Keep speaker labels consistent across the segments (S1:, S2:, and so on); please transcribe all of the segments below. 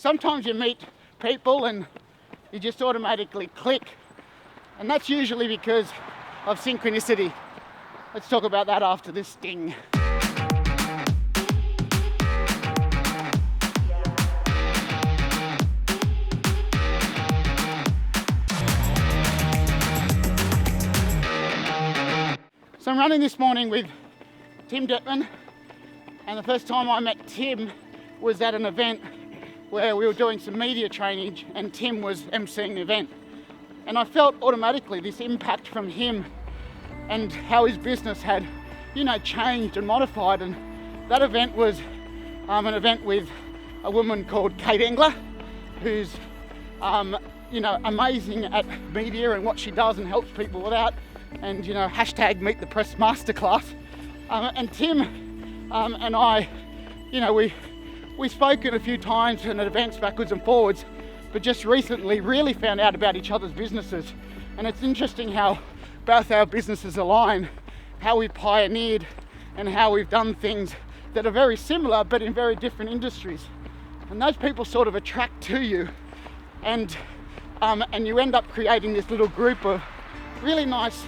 S1: sometimes you meet people and you just automatically click, and that's usually because of synchronicity. Let's talk about that after this sting. So I'm running this morning with Tim Detman, and the first time I met Tim was at an event where we were doing some media training and Tim was emceeing the event. And I felt automatically this impact from him and how his business had, changed and modified. And that event was an event with a woman called Engler, who's, amazing at media and what she does and helps people with that. And, hashtag Meet the Press Masterclass. And Tim and I, we've spoken a few times in events backwards and forwards, but just recently really found out about each other's businesses. And it's interesting how both our businesses align, how we pioneered and how we've done things that are very similar but in very different industries. And those people sort of attract to you, and you end up creating this little group of really nice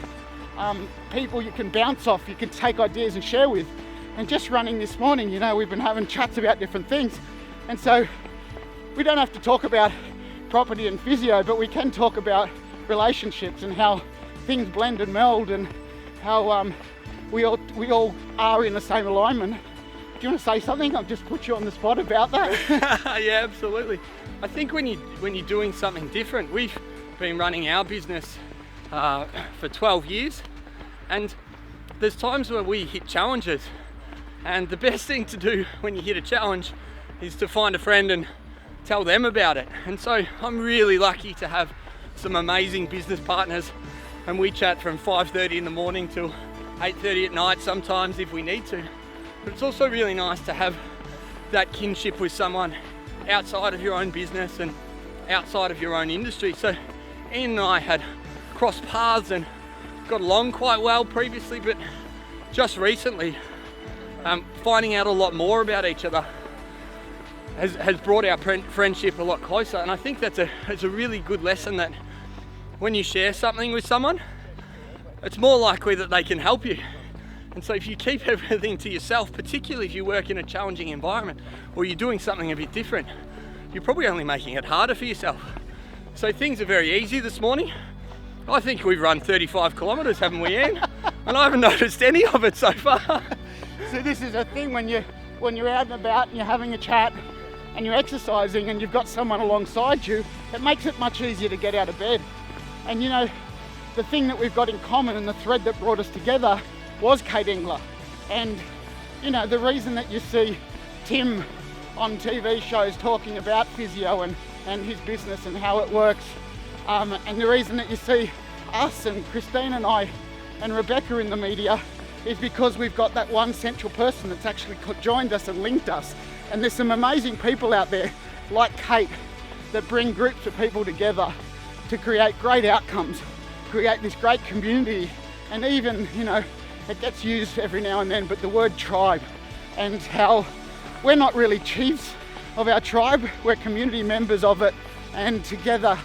S1: people you can bounce off, you can take ideas and share with. And just running this morning, we've been having chats about different things. And so we don't have to talk about property and physio, but we can talk about relationships and how things blend and meld, and how we all are in the same alignment. Do you want to say something? I've just put you on the spot about that.
S2: Yeah, absolutely. I think when you're doing something different, we've been running our business for 12 years, and there's times where we hit challenges, and the best thing to do when you hit a challenge is to find a friend and tell them about it. And so I'm really lucky to have some amazing business partners, and we chat from 5:30 in the morning till 8:30 at night sometimes if we need to. But it's also really nice to have that kinship with someone outside of your own business and outside of your own industry. So Ian and I had crossed paths and got along quite well previously, but just recently finding out a lot more about each other has brought our friendship a lot closer. And I think it's a really good lesson, that when you share something with someone, it's more likely that they can help you. And so if you keep everything to yourself, particularly if you work in a challenging environment or you're doing something a bit different, you're probably only making it harder for yourself. So things are very easy this morning. I think we've run 35 kilometres, haven't we, Ian? And I haven't noticed any of it so far.
S1: So this is a thing when you're out and about and you're having a chat and you're exercising and you've got someone alongside you, it makes it much easier to get out of bed. And the thing that we've got in common and the thread that brought us together was Engler. And the reason that you see Tim on TV shows talking about physio and his business and how it works, and the reason that you see us and Christine and I and Rebecca in the media is because we've got that one central person that's actually joined us and linked us. And there's some amazing people out there like Kate that bring groups of people together to create great outcomes, create this great community. And even, it gets used every now and then, but the word tribe, and how we're not really chiefs of our tribe, we're community members of it, and together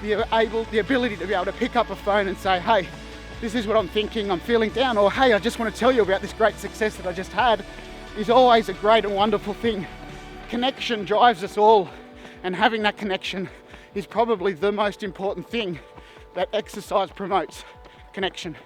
S1: the ability to be able to pick up a phone and say, hey, this is what I'm thinking, I'm feeling down, or hey, I just want to tell you about this great success that I just had, is always a great and wonderful thing. Connection drives us all, and having that connection is probably the most important thing that exercise promotes: connection.